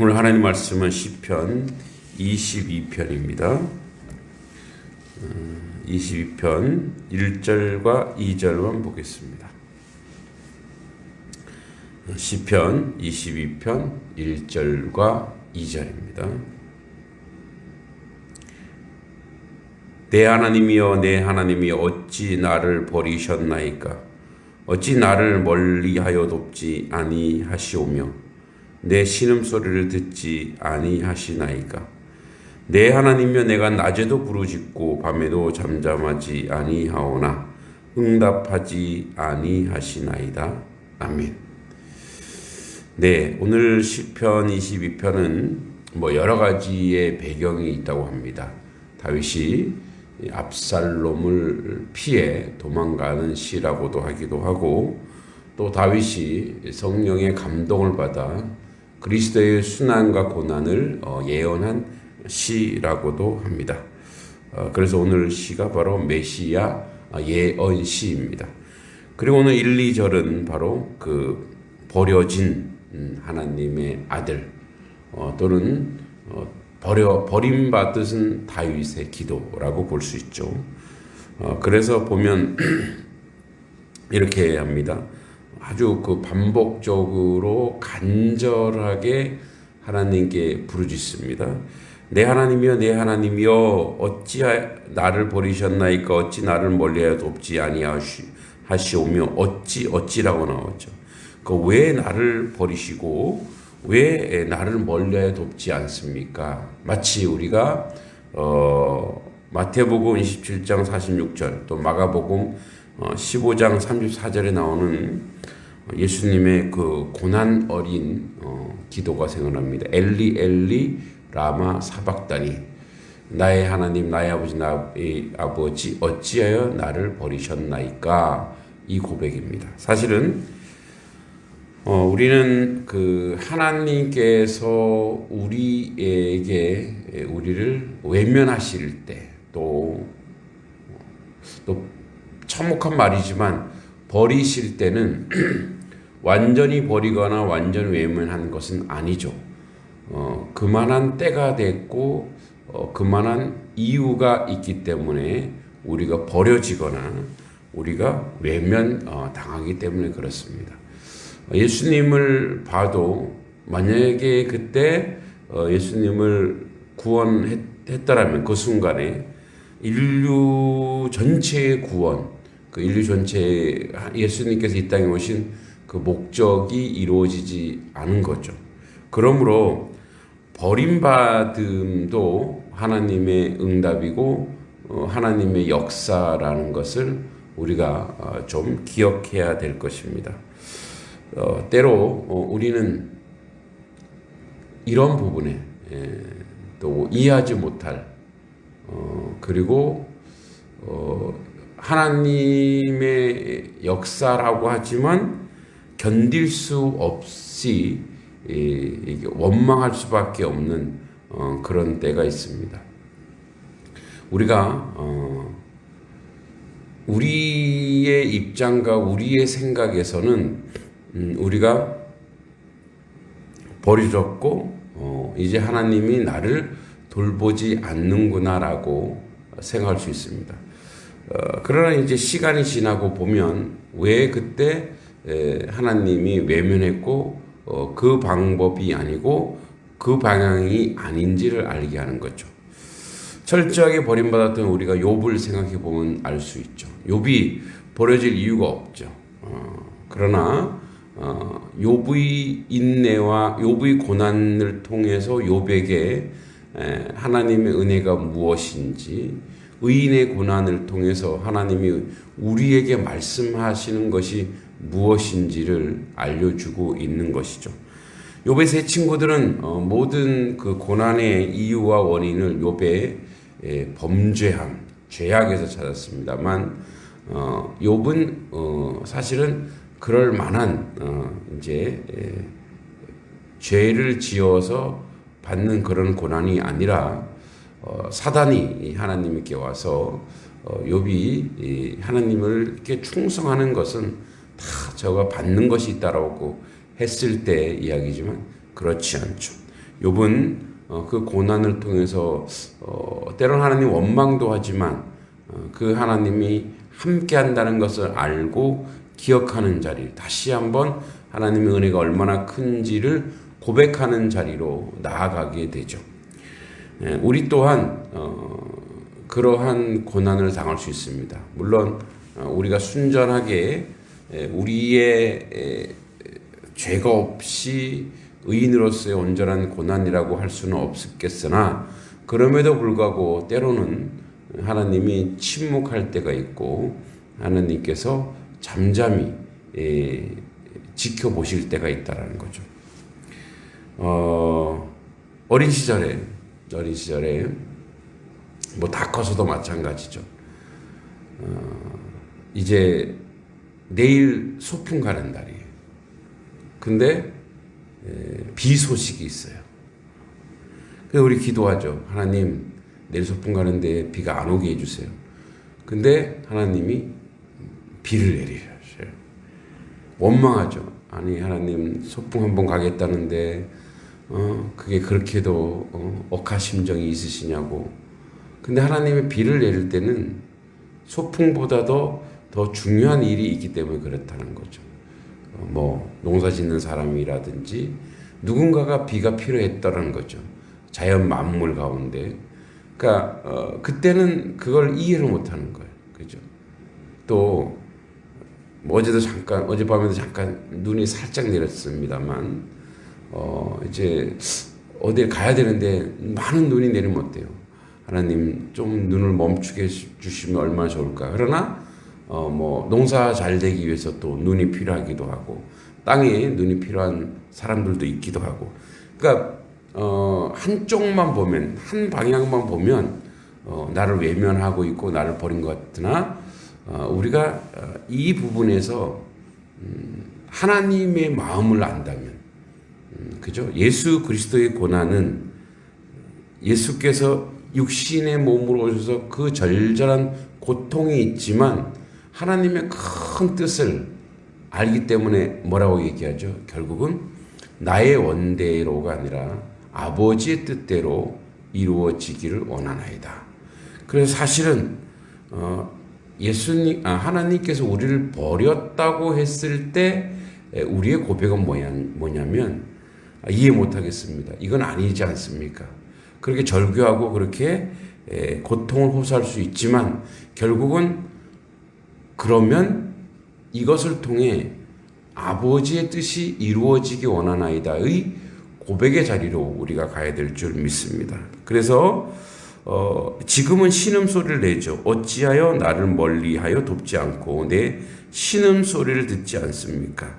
오늘 하나님 말씀은 시편 22편입니다. 22편 1절과 2절만 보겠습니다. 시편 22편 1절과 2절입니다. 내 하나님이여 내 하나님이여 어찌 나를 버리셨나이까. 어찌 나를 멀리하여 돕지 아니하시오며 내 신음소리를 듣지 아니하시나이까. 내 하나님이여 내가 낮에도 부르짖고 밤에도 잠잠하지 아니하오나 응답하지 아니하시나이다. 아멘. 네, 오늘 시편 22편은 여러 가지의 배경이 있다고 합니다. 다윗이 압살롬을 피해 도망가는 시라고도 하기도 하고, 또 다윗이 성령의 감동을 받아 그리스도의 순환과 고난을 예언한 시라고도 합니다. 그래서 오늘 시가 바로 메시아 예언 시입니다. 그리고 오늘 1, 2절은 바로 그 버려진 하나님의 아들 또는 버림받은 다윗의 기도라고 볼 수 있죠. 그래서 보면 이렇게 합니다. 아주 그 반복적으로 간절하게 하나님께 부르짖습니다. 내 하나님이여 내 하나님이여 어찌 나를 버리셨나이까. 어찌 나를 멀리하여 돕지 아니하시오며 어찌라고 나오죠. 왜 나를 버리시고 왜 나를 멀리하여 돕지 않습니까? 마치 우리가 마태복음 27장 46절 또 마가복음 15장 34절에 나오는 예수님의 그 고난 어린 기도가 생각납니다. 엘리 엘리 라마 사박다니. 나의 하나님 나의 아버지 나의 아버지 어찌하여 나를 버리셨나이까. 이 고백입니다. 사실은 우리는 그 하나님께서 우리에게 우리를 외면하실 때 또 참혹한 말이지만 버리실 때는 완전히 버리거나 완전히 외면하는 것은 아니죠. 그만한 때가 됐고 그만한 이유가 있기 때문에 우리가 버려지거나 우리가 외면 당하기 때문에 그렇습니다. 예수님을 봐도 만약에 그때 예수님을 구원했더라면 그 순간에 인류 전체의 구원, 그 인류 전체에 예수님께서 이 땅에 오신 그 목적이 이루어지지 않은 거죠. 그러므로 버림받음도 하나님의 응답이고 하나님의 역사라는 것을 우리가 좀 기억해야 될 것입니다. 때로 우리는 이런 부분에 또 이해하지 못할 그리고 하나님의 역사라고 하지만 견딜 수 없이 원망할 수밖에 없는 그런 때가 있습니다. 우리가 우리의 입장과 우리의 생각에서는 우리가 버려졌고 이제 하나님이 나를 돌보지 않는구나라고 생각할 수 있습니다. 그러나 이제 시간이 지나고 보면 왜 그때 하나님이 외면했고 그 방법이 아니고 그 방향이 아닌지를 알게 하는 거죠. 철저하게 버림받았던 우리가 욥을 생각해 보면 알 수 있죠. 욥이 버려질 이유가 없죠. 그러나 욥의 인내와 욥의 고난을 통해서 욥에게 하나님의 은혜가 무엇인지, 의인의 고난을 통해서 하나님이 우리에게 말씀하시는 것이 무엇인지를 알려주고 있는 것이죠. 욥의 세 친구들은 모든 그 고난의 이유와 원인을 욥의 범죄함, 죄악에서 찾았습니다만 욥은 사실은 그럴 만한 이제 죄를 지어서 받는 그런 고난이 아니라 사단이 하나님께 와서 욥이 하나님을 이렇게 충성하는 것은 다 저가 받는 것이 있다라고 했을 때 이야기지만 그렇지 않죠. 욥은 그 고난을 통해서 때론 하나님 원망도 하지만 그 하나님이 함께 한다는 것을 알고 기억하는 자리, 다시 한번 하나님의 은혜가 얼마나 큰지를 고백하는 자리로 나아가게 되죠. 우리 또한 그러한 고난을 당할 수 있습니다. 물론 우리가 순전하게 우리의 죄가 없이 의인으로서의 온전한 고난이라고 할 수는 없겠으나 그럼에도 불구하고 때로는 하나님이 침묵할 때가 있고 하나님께서 잠잠히 지켜보실 때가 있다라는 거죠. 어린 시절에 뭐 다 커서도 마찬가지죠. 이제 내일 소풍 가는 날이에요. 근데 비 소식이 있어요. 그래서 우리 기도하죠. 하나님, 내일 소풍 가는데 비가 안 오게 해주세요. 근데 하나님이 비를 내리셔요. 원망하죠. 아니, 하나님 소풍 한번 가겠다는데 그게 그렇게도 억하심정이 있으시냐고. 근데 하나님의 비를 내릴 때는 소풍보다도 더 중요한 일이 있기 때문에 그렇다는 거죠. 뭐 농사 짓는 사람이라든지 누군가가 비가 필요했다는 거죠. 자연 만물 가운데. 그러니까 그때는 그걸 이해를 못하는 거예요. 그죠? 또 어젯밤에도 잠깐 눈이 살짝 내렸습니다만 이제 어딜 가야 되는데 많은 눈이 내리면 어때요? 하나님 좀 눈을 멈추게 해주시면 얼마나 좋을까. 그러나 뭐 농사 잘 되기 위해서 또 눈이 필요하기도 하고 땅에 눈이 필요한 사람들도 있기도 하고. 그러니까 한쪽만 보면, 한 방향만 보면 나를 외면하고 있고 나를 버린 것 같으나 우리가 이 부분에서 하나님의 마음을 안다면, 그죠? 예수 그리스도의 고난은 예수께서 육신의 몸으로 오셔서 그 절절한 고통이 있지만 하나님의 큰 뜻을 알기 때문에 뭐라고 얘기하죠? 결국은 나의 원대로가 아니라 아버지의 뜻대로 이루어지기를 원하나이다. 그래서 사실은 하나님께서 우리를 버렸다고 했을 때 우리의 고백은 뭐냐면 이해 못하겠습니다. 이건 아니지 않습니까? 그렇게 절규하고 그렇게 고통을 호소할 수 있지만 결국은 그러면 이것을 통해 아버지의 뜻이 이루어지기 원하나이다의 고백의 자리로 우리가 가야 될 줄 믿습니다. 그래서 지금은 신음소리를 내죠. 어찌하여 나를 멀리하여 돕지 않고 내 신음소리를 듣지 않습니까?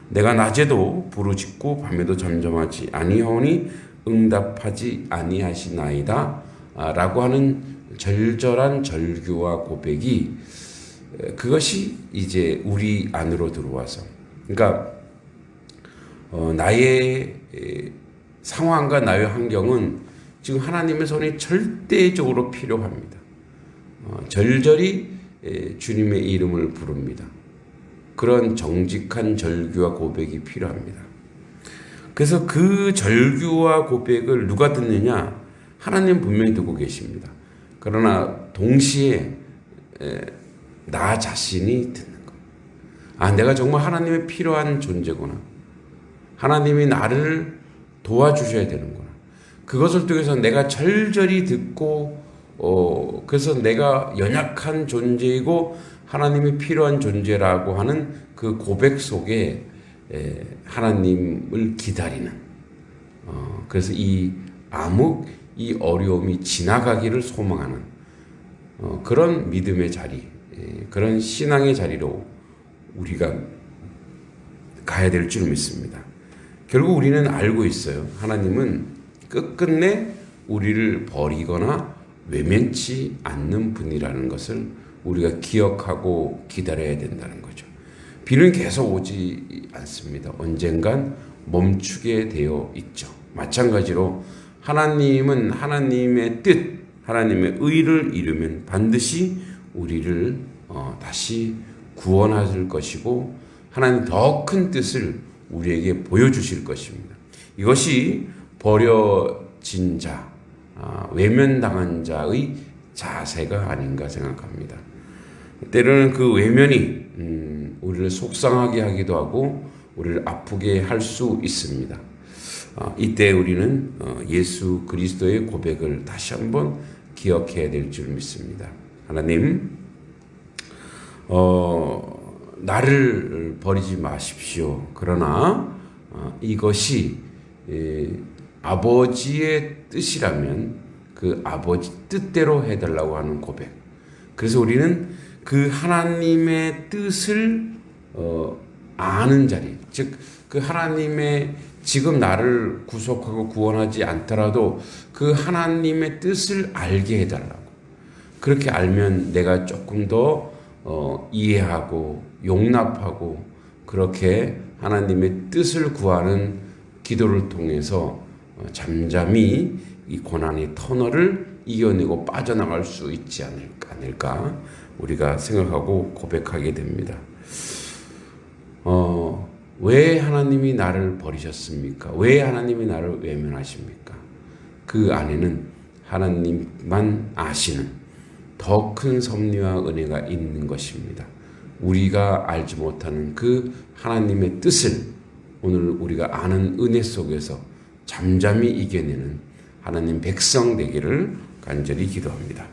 내가 낮에도 부르짖고 밤에도 잠잠하지 아니하오니 응답하지 아니하시나이다 라고 하는 절절한 절규와 고백이 그것이 이제 우리 안으로 들어와서, 그러니까 나의 상황과 나의 환경은 지금 하나님의 손이 절대적으로 필요합니다. 절절히 주님의 이름을 부릅니다. 그런 정직한 절규와 고백이 필요합니다. 그래서 그 절규와 고백을 누가 듣느냐? 하나님 분명히 듣고 계십니다. 그러나 동시에 나 자신이 듣는 거예요. 내가 정말 하나님의 필요한 존재구나. 하나님이 나를 도와주셔야 되는구나. 그것을 통해서 내가 절절히 듣고 그래서 내가 연약한 존재이고 하나님이 필요한 존재라고 하는 그 고백 속에 하나님을 기다리는 그래서 이 암흑, 이 어려움이 지나가기를 소망하는 그런 믿음의 자리, 그런 신앙의 자리로 우리가 가야 될 줄 믿습니다. 결국 우리는 알고 있어요. 하나님은 끝끝내 우리를 버리거나 외면치 않는 분이라는 것을 우리가 기억하고 기다려야 된다는 거죠. 비는 계속 오지 않습니다. 언젠간 멈추게 되어 있죠. 마찬가지로 하나님은 하나님의 뜻, 하나님의 의를 이루면 반드시 우리를 다시 구원하실 것이고 하나님 더 큰 뜻을 우리에게 보여주실 것입니다. 이것이 버려진 자, 외면당한 자의 자세가 아닌가 생각합니다. 때로는 그 외면이 우리를 속상하게 하기도 하고 우리를 아프게 할 수 있습니다. 이때 우리는 예수 그리스도의 고백을 다시 한번 기억해야 될 줄 믿습니다. 하나님, 나를 버리지 마십시오. 그러나 이것이 아버지의 뜻이라면 그 아버지 뜻대로 해달라고 하는 고백. 그래서 우리는 그 하나님의 뜻을 아는 자리, 즉 그 하나님의 지금 나를 구속하고 구원하지 않더라도 그 하나님의 뜻을 알게 해달라고. 그렇게 알면 내가 조금 더 이해하고 용납하고 그렇게 하나님의 뜻을 구하는 기도를 통해서 잠잠히 이 고난의 터널을 이겨내고 빠져나갈 수 있지 않을까 우리가 생각하고 고백하게 됩니다. 왜 하나님이 나를 버리셨습니까? 왜 하나님이 나를 외면하십니까? 그 안에는 하나님만 아시는 더 큰 섭리와 은혜가 있는 것입니다. 우리가 알지 못하는 그 하나님의 뜻을 오늘 우리가 아는 은혜 속에서 잠잠히 이겨내는 하나님 백성 되기를 간절히 기도합니다.